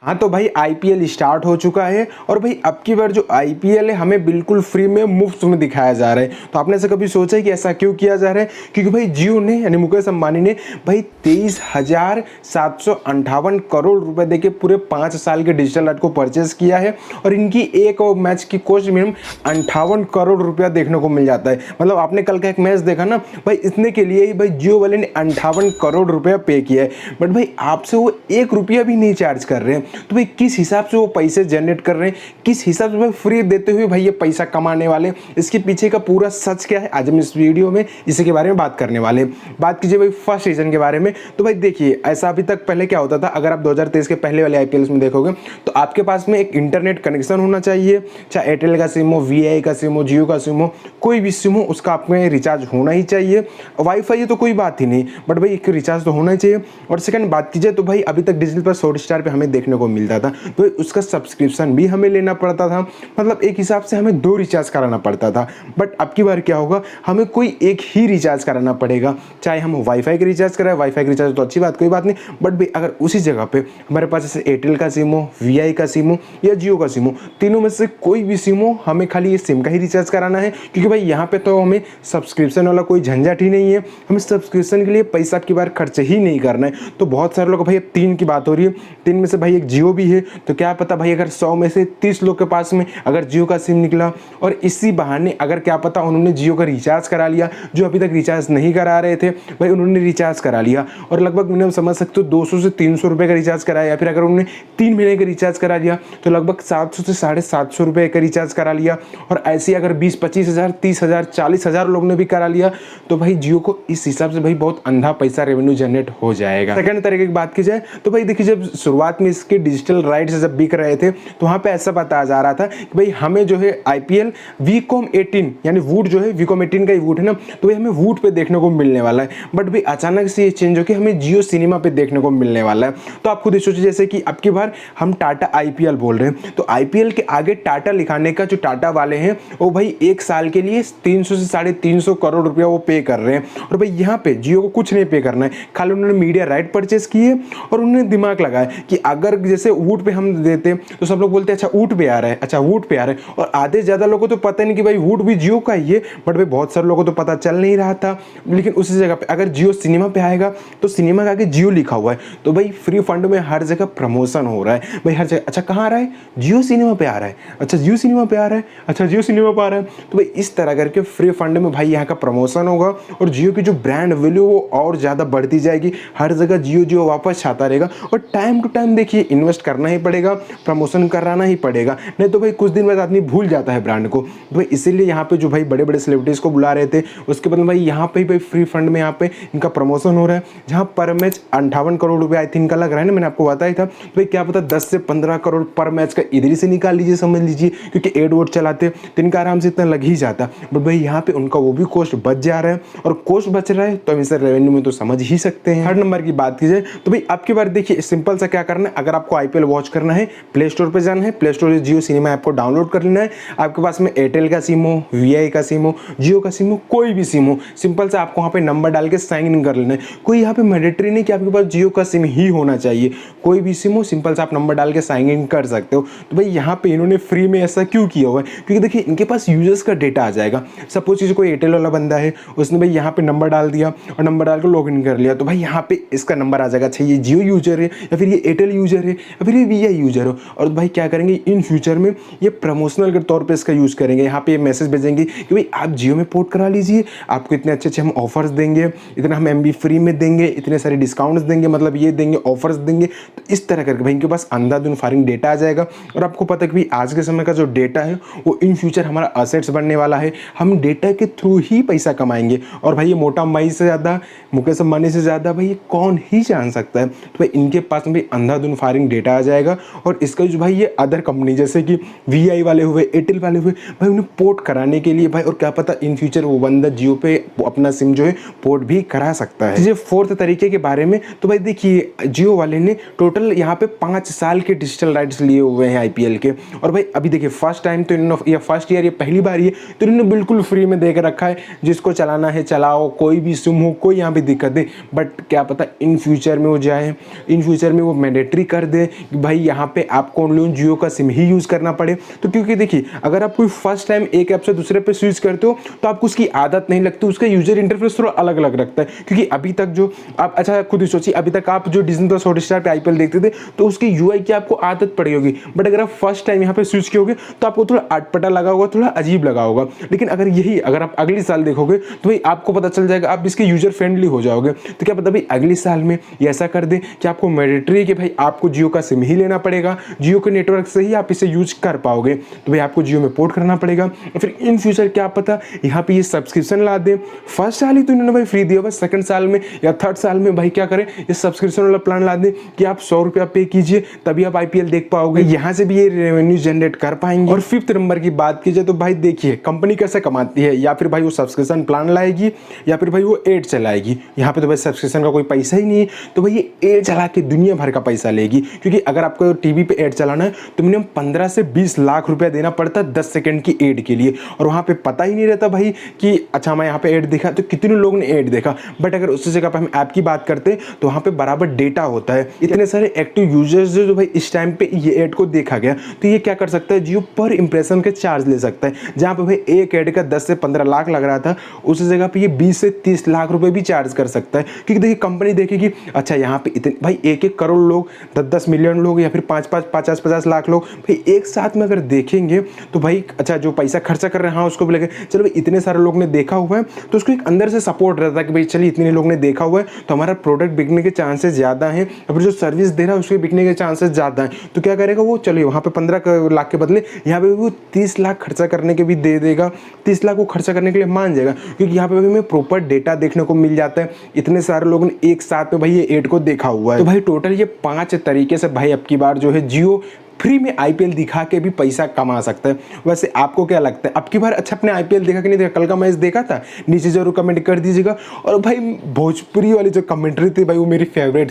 हाँ तो भाई आईपीएल स्टार्ट हो चुका है और भाई अब की बार जो आईपीएल है हमें बिल्कुल फ्री में मुफ्त में दिखाया जा रहा है। तो आपने ऐसा कभी सोचा है कि ऐसा क्यों किया जा रहा है? क्योंकि भाई जियो ने यानी मुकेश अंबानी ने भाई 23,758 करोड़ रुपए देके पूरे 5 साल के डिजिटल राइट को परचेस किया है और इनकी एक मैच की कॉस्ट मिनिमम 58 करोड़ रुपया देखने को मिल जाता है। मतलब आपने कल का एक मैच देखा ना भाई, इतने के लिए ही भाई जियो वाले ने 58 करोड़ रुपया पे किया है। बट भाई आपसे वो 1 रुपया भी नहीं चार्ज कर रहे हैं। तो भाई किस हिसाब से वो पैसे जनरेट कर रहे हैं, किस हिसाब से भाई फ्री देते हुए भाई ये पैसा कमाने वाले, इसके पीछे का पूरा सच क्या है आज हम इस वीडियो में इसी के बारे में बात करने वाले। बात कीजिए भाई फर्स्ट रीजन के बारे में, तो भाई देखिए ऐसा अभी तक पहले क्या होता था, अगर आप 2023 के पहले वाले आईपीएल में देखोगे तो आपके पास में एक इंटरनेट कनेक्शन होना चाहिए, चाहे एयरटेल का सिम हो, वीआई का सिम हो, जियो का सिम हो, कोई भी सिम हो, उसका आप में रिचार्ज होना ही चाहिए। वाईफाई है तो कोई बात ही नहीं, बट भाई एक रिचार्ज तो होना ही चाहिए। और सेकंड बात कीजिए तो भाई अभी तक डिजिटल पर हॉटस्टार पे हमें देखने को मिलता था तो उसका सब्सक्रिप्शन भी हमें लेना पड़ता था, मतलब एक हिसाब से हमें 2 रिचार्ज कराना पड़ता था। बट अब की बार क्या होगा, हमें कोई एक ही रिचार्ज कराना पड़ेगा, चाहे हम वाईफाई का रिचार्ज कराएं, वाईफाई का रिचार्ज तो अच्छी बात कोई बात नहीं, बट भाई अगर उसी जगह पे हमारे पास जैसे एयरटेल का सिम हो, वीआई का सिम हो या जियो का सिम हो, तीनों में से कोई भी सिम हो, हमें खाली ये सिम का ही रिचार्ज कराना है। क्योंकि भाई यहाँ पे तो हमें सब्सक्रिप्शन वाला कोई झंझट ही नहीं है, हमें सब्सक्रिप्शन के लिए पैसा की बार खर्च ही नहीं करना है। तो बहुत सारे लोग भाई 3 की बात हो रही है, 3 में से भाई एक जियो भी है, तो क्या पता भाई अगर 100 में से 30 लोग के पास में अगर जियो का सिम निकला और इसी बहाने अगर क्या पता उन्होंने जियो का रिचार्ज करा लिया, जो अभी तक रिचार्ज नहीं करा रहे थे भाई उन्होंने रिचार्ज करा लिया और लगभग मिनिमम समझ सकते हो 200 से 300 रुपये का रिचार्ज कराया, या फिर अगर उन्होंने 3 महीने का रिचार्ज करा लिया तो लगभग 700 से 750 रुपये का रिचार्ज करा लिया। और ऐसे अगर 20-25 हज़ार, 30 हज़ार, 40 हज़ार लोग ने भी करा लिया तो भाई जियो को इस हिसाब से भाई बहुत अंधा पैसा रेवेन्यू जनरेट हो जाएगा। सेकंड तरीके की बात की जाए तो भाई देखिए जब शुरुआत में इसके डिजिटल राइट्स जब बिक रहे थे तो वहाँ पे ऐसा बताया जा रहा था कि भाई हमें जो है आईपीएल वीकॉम 18 यानी वूट जो है वीकॉम 18 का ही वूट है ना, तो भाई हमें वूट पे देखने को मिलने वाला है। बट भाई अचानक से ये चेंज होकर हमें जियो सिनेमा पे देखने को मिलने वाला है। तो आप खुद सोचिए जैसे कि अब की बार हम टाटा आईपीएल बोल रहे हैं तो आईपीएल के आगे टाटा लिखाने का जो टाटा वाले हैं वो भाई 1 साल के लिए 300 से 350 करोड़ रुपया वो पे कर रहे हैं। और भाई यहाँ पे जियो को कुछ नहीं पे करना है, खाली उन्होंने मीडिया राइट परचेस किए और उन्होंने दिमाग लगाया कि अगर जैसे ऊट पे हम देते तो सब लोग बोलते हैं अच्छा ऊट पे आ रहा है, अच्छा ऊट पे आ रहा है, और आधे ज़्यादा लोगों को तो पता नहीं कि भाई वूट भी जियो का ही है। बट भाई बहुत सारे लोगों को तो पता चल नहीं रहा था। लेकिन उसी जगह पे अगर जियो सिनेमा पे आएगा तो सिनेमा के आगे जियो लिखा हुआ है तो भाई फ्री फंड में हर जगह प्रमोशन हो रहा है भाई, हर जगह। अच्छा कहाँ आ रहा है, जियो सिनेमा पे आ रहा है, अच्छा जियो सिनेमा पे आ रहा है, अच्छा जियो सिनेमा पे आ रहा है। तो भाई इस तरह करके फ्री फंड में भाई यहाँ का प्रमोशन होगा और जियो की जो ब्रांड वैल्यू वो और ज़्यादा बढ़ती जाएगी, हर जगह जियो जियो वापस छाता रहेगा। और टाइम टू टाइम देखिए इन्वेस्ट करना ही पड़ेगा, प्रमोशन कराना ही पड़ेगा, नहीं तो भाई कुछ दिन बाद आदमी भूल जाता है ब्रांड को। तो भाई इसीलिए यहाँ पे जो भाई बड़े बड़े सेलिब्रिटीज़ को बुला रहे थे उसके बदले भाई यहाँ पे भाई फ्री फंड में यहाँ पे इनका प्रमोशन हो रहा है, जहाँ पर मैच 58 करोड़ रुपये आई थिंक का लग रहा है ना, मैंने आपको बताया था। तो भाई क्या पता 10 से 15 करोड़ पर मैच का इधर ही से निकाल लीजिए, समझ लीजिए, क्योंकि एड वोड चलाते तो इनका आराम से इतना लग ही जाता। बट भाई यहाँ पे उनका वो भी कॉस्ट बच जा रहा है और कॉस्ट बच रहा है तो हम इसे रेवेन्यू में तो समझ ही सकते हैं। थर्ड नंबर की बात की जाए तो भाई अब की बार देखिए सिंपल सा क्या करना है, अगर आपको आईपीएल वॉच करना है प्ले स्टोर पर जाना है, प्ले स्टोर से जियो सिनेमा ऐप को डाउनलोड कर लेना है। आपके पास में एयरटेल का सिम हो, वीआई का सिम हो, जियो का सिम हो, कोई भी सिम हो, सिंपल से आपको वहाँ पे नंबर डाल के साइन इन कर लेना है। कोई यहाँ पे मैंडेटरी नहीं कि आपके पास जियो का सिम ही होना चाहिए, कोई भी सिम हो सिंपल से आप नंबर डाल के साइन इन कर सकते हो। तो भाई यहाँ पे इन्होंने फ्री में ऐसा क्यों किया हुआ है, क्योंकि देखिए इनके पास यूजर्स का डेटा आ जाएगा। सपोज कीजिए कोई एयरटेल वाला बंदा है, उसने भाई यहाँ पे नंबर डाल दिया और नंबर डाल के लॉग इन कर लिया, तो भाई यहाँ पे इसका नंबर आ जाएगा, अच्छा ये जियो यूजर है या फिर ये एयरटेल यूजर है या फिर ये वीआई यूजर हो। और भाई क्या करेंगे इन फ्यूचर में ये प्रमोशनल के तौर पर इसका यूज़ करेंगे, यहाँ पे मैसेज भेजेंगे कि भाई आप जियो में पोर्ट करा लीजिए, आपको इतने अच्छे हम ऑफर्स देंगे, इतना हम एमबी फ्री में देंगे, इतने सारे डिस्काउंट्स देंगे, मतलब ये देंगे, ऑफर्स देंगे। तो इस तरह करके भाई इनके पास अंधाधुन फायरिंग डेटा आ जाएगा। और आपको पता है कि भाई आज के समय का जो डेटा है वो इन फ्यूचर हमारा असेट्स बनने वाला है, हम डेटा के थ्रू ही पैसा कमाएंगे। और भाई ये मोटा अंबानी से ज़्यादा, मुकेश अंबानी से ज़्यादा भाई ये कौन ही जान सकता है। तो भाई इनके पास में अंधाधुन फायरिंग डेटा आ जाएगा और इसका जो भाई ये अदर कंपनी जैसे कि वीआई वाले हुए, एयरटेल वाले हुए, भाई उन्हें पोर्ट कराने के लिए भाई, और क्या पता इन फ्यूचर वो बंदा जियो पे अपना सिम जो है पोर्ट भी करा सकता है। फोर्थ तरीके के बारे में तो भाई देखिए जियो वाले ने टोटल यहाँ पे 5 साल के डिजिटल राइट्स लिए हुए हैं आईपीएल के। और भाई अभी देखिए फर्स्ट टाइम तो इन्होंने, या फर्स्ट ईयर, ये पहली बार ही है तो इन्होंने बिल्कुल फ्री में दे के रखा है, जिसको चलाना है चलाओ, कोई भी सिम हो, कोई यहाँ पे दिक्कत नहीं। बट क्या पता इन फ्यूचर में वो जाए, इन फ्यूचर में वो मैंडेटरी कर दे कि भाई यहाँ पे आपको ओनली जियो का सिम ही यूज़ करना पड़े। तो क्योंकि देखिए अगर आप कोई फर्स्ट टाइम एक ऐप से दूसरे पे स्विच करते हो तो आपको उसकी आदत नहीं लगती, उसका यूजर इंटरफेस थोड़ा अलग अलग रखता है। क्योंकि अभी तक जो आप अच्छा खुद ही सोचिए, अभी तक आप जो डिज्नी प्लस हॉटस्टार पे आईपीएल देखते थे तो उसकी यूआई की आपको आदत पड़ी होगी, बट अगर आप फर्स्ट टाइम यहाँ पे स्विच किए तो आपको थोड़ा अटपटा लगा होगा, थोड़ा अजीब लगा होगा। लेकिन अगर आप अगले साल देखोगे तो भाई आपको पता चल जाएगा, आप इसके यूजर फ्रेंडली हो जाओगे। तो क्या पता भाई अगले साल में ये ऐसा कर दे कि आपको मैंडेटरी है कि भाई आपको जियो का सिम ही लेना पड़ेगा, जियो के नेटवर्क से ही आप इसे यूज कर पाओगे, तो भाई आपको जियो में पोर्ट करना पड़ेगा। फिर इन फ्यूचर क्या पता यहाँ पे ये सब्सक्रिप्शन ला दे। फर्स्ट साल ही तो इन्होंने भाई फ्री दिया हुआ, सेकंड साल में या थर्ड साल में भाई क्या करें, ये सब्सक्रिप्शन वाला प्लान ला दे कि आप 100 रुपया पे कीजिए तभी आप आईपीएल देख पाओगे, यहाँ से भी ये रेवेन्यू जनरेट कर पाएंगे। और फिफ्थ नंबर की बात की जाए तो भाई देखिए कंपनी कैसे कमाती है, या फिर भाई वो सब्सक्रिप्शन प्लान लाएगी या फिर भाई वो एड चलाएगी। यहाँ पे तो भाई सब्सक्रिप्शन का कोई पैसा ही नहीं है, तो भाई ये एड चला के दुनिया भर का पैसा लेगी। क्योंकि अगर आपको टीवी पे एड चलाना है तो मिनिमम 15 से 20 लाख रुपया देना पड़ता है 10 सेकंड की एड के लिए, और वहाँ पे पता ही नहीं रहता भाई कि अच्छा मैं यहाँ पे एड देखा तो कितने लोगों ने एड देखा। बट अगर उसी जगह पर हम ऐप की बात करते हैं तो वहाँ पे बराबर डेटा होता है, इतने सारे एक्टिव यूजर्स जो भाई इस टाइम पे ये एड को देखा गया, तो ये क्या कर सकता है, जियो पर इंप्रेशन के चार्ज ले सकता है। जहाँ पे भाई एक एड का 10 से 15 लाख लग रहा था, उस जगह पे ये 20 से 30 लाख रुपए भी चार्ज कर सकता है। क्योंकि देखिए कंपनी देखेगी अच्छा यहाँ पे इतने भाई 1-1 करोड़ लोग, 10-10 मिलियन लोग या फिर 5-5 50-50 लाख लोग भाई एक साथ में अगर देखेंगे तो भाई अच्छा जो पैसा खर्चा कर रहे हैं हाँ उसको भी लगे, चलो भाई इतने सारे लोग ने देखा हुआ है तो उसको एक अंदर से सपोर्ट रहता है कि भाई चलिए इतने लोग ने देखा हुआ है तो हमारा प्रोडक्ट बिकने के चांसेस ज़्यादा हैं, या फिर जो सर्विस दे रहा है उसके बिकने के चांसेस ज़्यादा हैं। तो क्या करेगा वो, चलिए वहाँ पे 15 लाख के बदले यहाँ पे वो 30 लाख खर्चा करने के भी दे देगा, 30 लाख वो खर्चा करने के लिए मान जाएगा। क्योंकि यहाँ पे हमें प्रॉपर डेटा देखने को मिल जाता है, इतने सारे लोगों ने एक साथ में भाई ये एड को देखा हुआ है। तो भाई टोटल ये 5 तरीके से भाई अब की बार जो है जियो फ्री में आईपीएल दिखा के भी पैसा कमा सकता है। वैसे आपको क्या लगता है, अब की बार अच्छा अपने आईपीएल देखा कि नहीं देखा, कल का मैच देखा था, नीचे जरूर कमेंट कर दीजिएगा। और भाई भोजपुरी वाली जो कमेंट्री थी भाई वो मेरी फेवरेट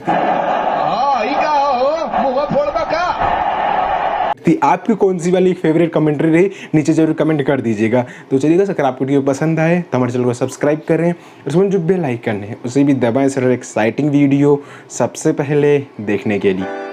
थी। आपकी कौन सी वाली फेवरेट कमेंट्री रही नीचे जरूर कमेंट कर दीजिएगा। तो चलिएगा अगर आपको वीडियो पसंद आए तो हमारे चैनल को सब्सक्राइब करें, उसमें जो बेल आइकन है उसे भी दबाएं सर एक्साइटिंग वीडियो सबसे पहले देखने के लिए।